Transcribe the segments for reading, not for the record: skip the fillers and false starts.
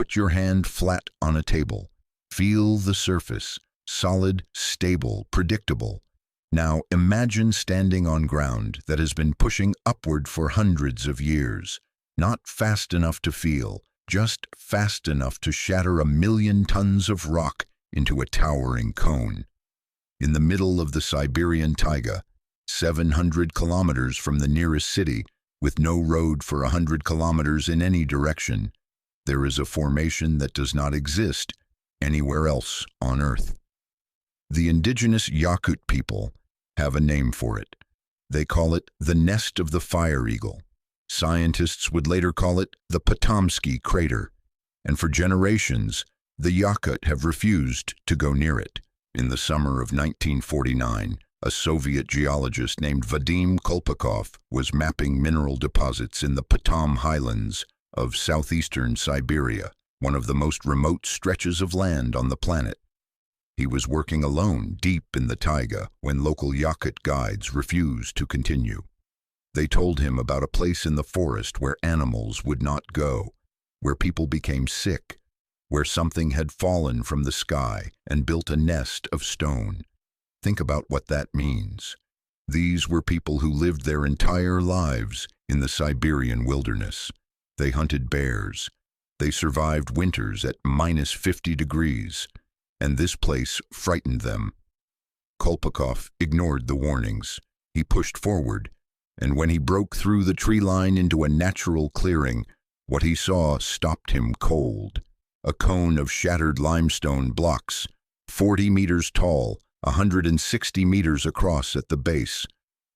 Put your hand flat on a table. Feel the surface, solid, stable, predictable. Now imagine standing on ground that has been pushing upward for hundreds of years. Not fast enough to feel, just fast enough to shatter 1,000,000 tons of rock into a towering cone. In the middle of the Siberian taiga, 700 kilometers from the nearest city, with no road for 100 kilometers in any direction, there is a formation that does not exist anywhere else on Earth. The indigenous Yakut people have a name for it. They call it the nest of the fire eagle. Scientists would later call it the Patomskiy Crater, and for generations, the Yakut have refused to go near it. In the summer of 1949, a Soviet geologist named Vadim Kolpakov was mapping mineral deposits in the Patom Highlands of southeastern Siberia, one of the most remote stretches of land on the planet. He was working alone deep in the taiga when local Yakut guides refused to continue. They told him about a place in the forest where animals would not go, where people became sick, where something had fallen from the sky and built a nest of stone. Think about what that means. These were people who lived their entire lives in the Siberian wilderness. They hunted bears. They survived winters at -50 degrees, and this place frightened them. Kolpakov ignored the warnings. He pushed forward, and when he broke through the tree line into a natural clearing, what he saw stopped him cold. A cone of shattered limestone blocks, 40 meters tall, 160 meters across at the base.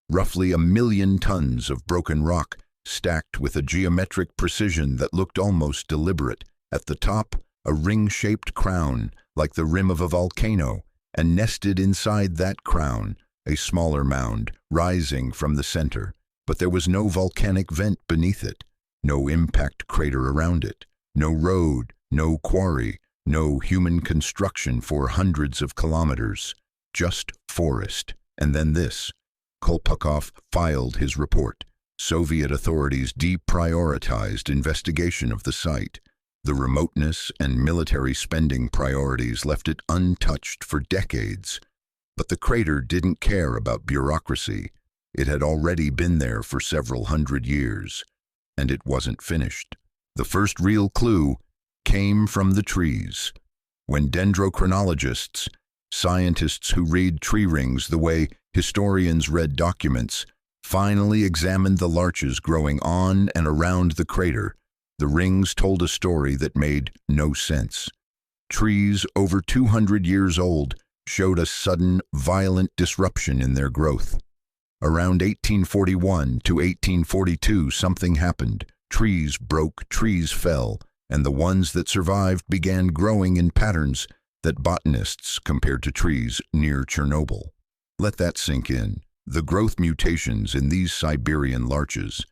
Roughly 1,000,000 tons of broken rock, stacked with a geometric precision that looked almost deliberate. At the top, a ring-shaped crown, like the rim of a volcano, and nested inside that crown, a smaller mound rising from the center. But there was no volcanic vent beneath it, no impact crater around it, no road, no quarry, no human construction for hundreds of kilometers, just forest. And then this. Kolpakov filed his report. Soviet authorities deprioritized investigation of the site. The remoteness and military spending priorities left it untouched for decades. But the crater didn't care about bureaucracy. It had already been there for several hundred years, and it wasn't finished. The first real clue came from the trees. When dendrochronologists, scientists who read tree rings the way historians read documents, finally examined the larches growing on and around the crater, the rings told a story that made no sense. Trees over 200 years old showed a sudden, violent disruption in their growth. Around 1841 to 1842, something happened. Trees broke, trees fell, and the ones that survived began growing in patterns that botanists compared to trees near Chernobyl. Let that sink in. The growth mutations in these Siberian larches,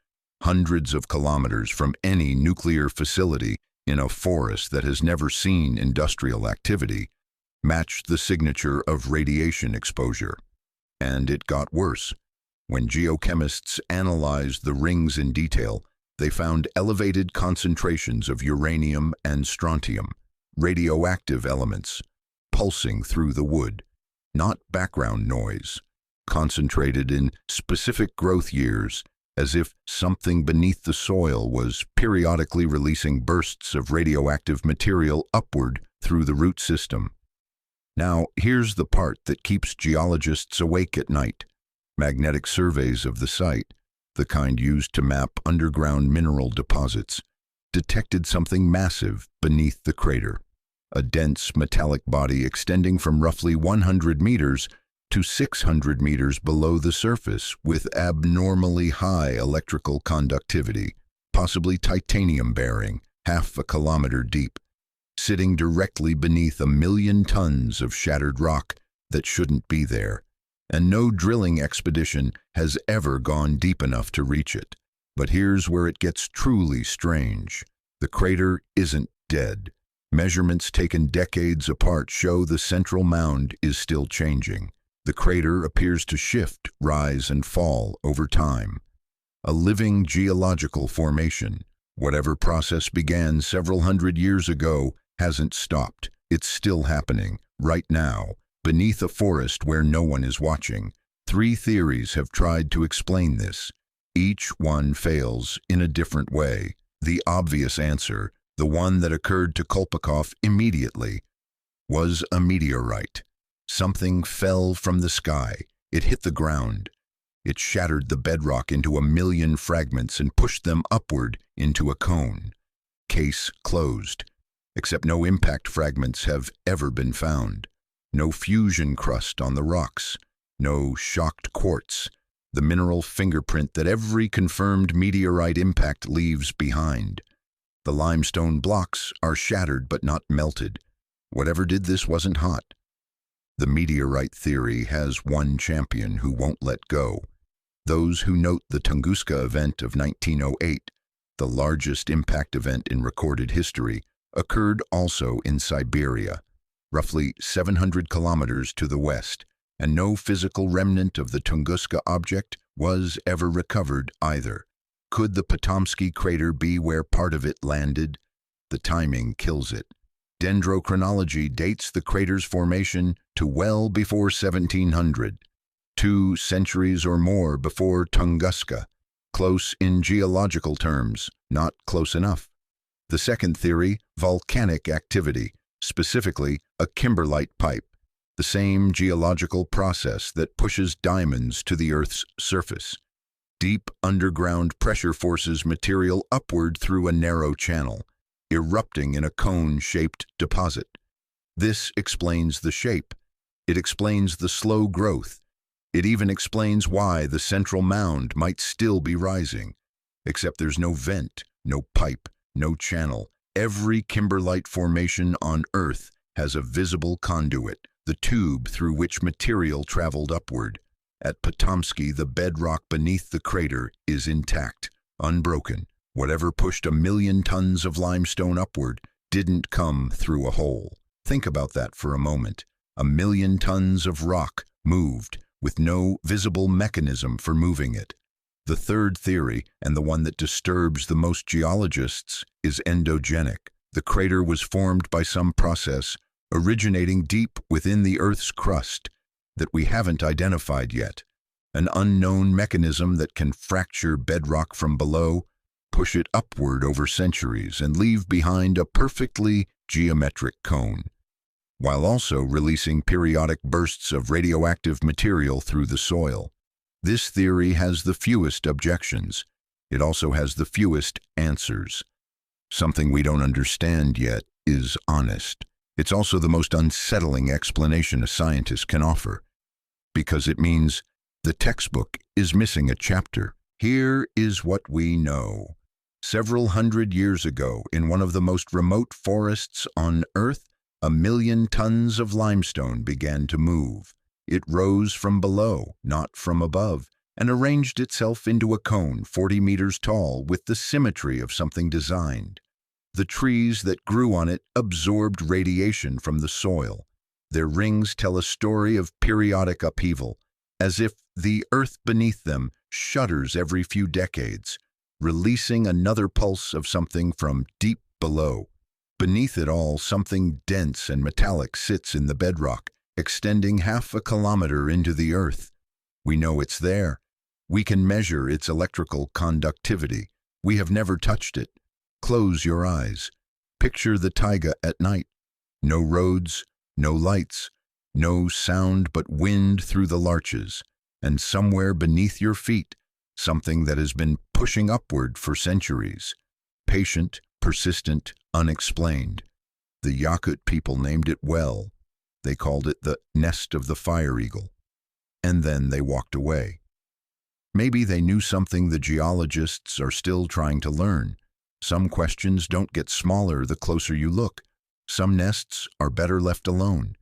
hundreds of kilometers from any nuclear facility in a forest that has never seen industrial activity, matched the signature of radiation exposure. And it got worse. When geochemists analyzed the rings in detail, they found elevated concentrations of uranium and strontium, radioactive elements, pulsing through the wood, not background noise, concentrated in specific growth years, as if something beneath the soil was periodically releasing bursts of radioactive material upward through the root system. Now, here's the part that keeps geologists awake at night. Magnetic surveys of the site, the kind used to map underground mineral deposits, detected something massive beneath the crater. A dense metallic body extending from roughly 100 meters to 600 meters below the surface with abnormally high electrical conductivity, possibly titanium-bearing, half a kilometer deep, sitting directly beneath 1,000,000 tons of shattered rock that shouldn't be there. And no drilling expedition has ever gone deep enough to reach it. But here's where it gets truly strange. The crater isn't dead. Measurements taken decades apart show the central mound is still changing. The crater appears to shift, rise, and fall over time. A living geological formation, Whatever process began several hundred years ago hasn't stopped. It's still happening, right now, beneath a forest where no one is watching. 3 theories have tried to explain this. Each one fails in a different way. The obvious answer, the one that occurred to Kolpakov immediately, was a meteorite. Something fell from the sky. It hit the ground. It shattered the bedrock into 1,000,000 fragments and pushed them upward into a cone. Case closed. Except no impact fragments have ever been found. No fusion crust on the rocks. No shocked quartz, the mineral fingerprint that every confirmed meteorite impact leaves behind. The limestone blocks are shattered but not melted. Whatever did this wasn't hot. The meteorite theory has one champion who won't let go. Those who note the Tunguska event of 1908, the largest impact event in recorded history, occurred also in Siberia, roughly 700 kilometers to the west, and no physical remnant of the Tunguska object was ever recovered either. Could the Patomskiy Crater be where part of it landed? The timing kills it. Dendrochronology dates the crater's formation to well before 1700, 2 centuries or more before Tunguska. Close in geological terms, not close enough. The second theory, volcanic activity, specifically a kimberlite pipe, the same geological process that pushes diamonds to the Earth's surface. Deep underground pressure forces material upward through a narrow channel, erupting in a cone-shaped deposit. This explains the shape. It explains the slow growth. It even explains why the central mound might still be rising. Except there's no vent, no pipe, no channel. Every kimberlite formation on Earth has a visible conduit, the tube through which material traveled upward. At Patomskiy, the bedrock beneath the crater is intact, unbroken. Whatever pushed 1,000,000 tons of limestone upward didn't come through a hole. Think about that for a moment. 1,000,000 tons of rock moved with no visible mechanism for moving it. The third theory, and the one that disturbs the most geologists, is endogenic. The crater was formed by some process originating deep within the Earth's crust that we haven't identified yet. An unknown mechanism that can fracture bedrock from below, push it upward over centuries, and leave behind a perfectly geometric cone, while also releasing periodic bursts of radioactive material through the soil. This theory has the fewest objections. It also has the fewest answers. Something we don't understand yet is honest. It's also the most unsettling explanation a scientist can offer, because it means the textbook is missing a chapter. Here is what we know. Several hundred years ago, in one of the most remote forests on Earth, 1,000,000 tons of limestone began to move. It rose from below, not from above, and arranged itself into a cone 40 meters tall with the symmetry of something designed. The trees that grew on it absorbed radiation from the soil. Their rings tell a story of periodic upheaval, as if the earth beneath them shudders every few decades, releasing another pulse of something from deep below. Beneath it all, something dense and metallic sits in the bedrock, extending half a kilometer into the earth. We know it's there. We can measure its electrical conductivity. We have never touched it. Close your eyes. Picture the taiga at night. No roads, no lights, no sound but wind through the larches, and somewhere beneath your feet, something that has been pushing upward for centuries. Patient, persistent, unexplained. The Yakut people named it well. They called it the nest of the fire eagle. And then they walked away. Maybe they knew something the geologists are still trying to learn. Some questions don't get smaller the closer you look. Some nests are better left alone.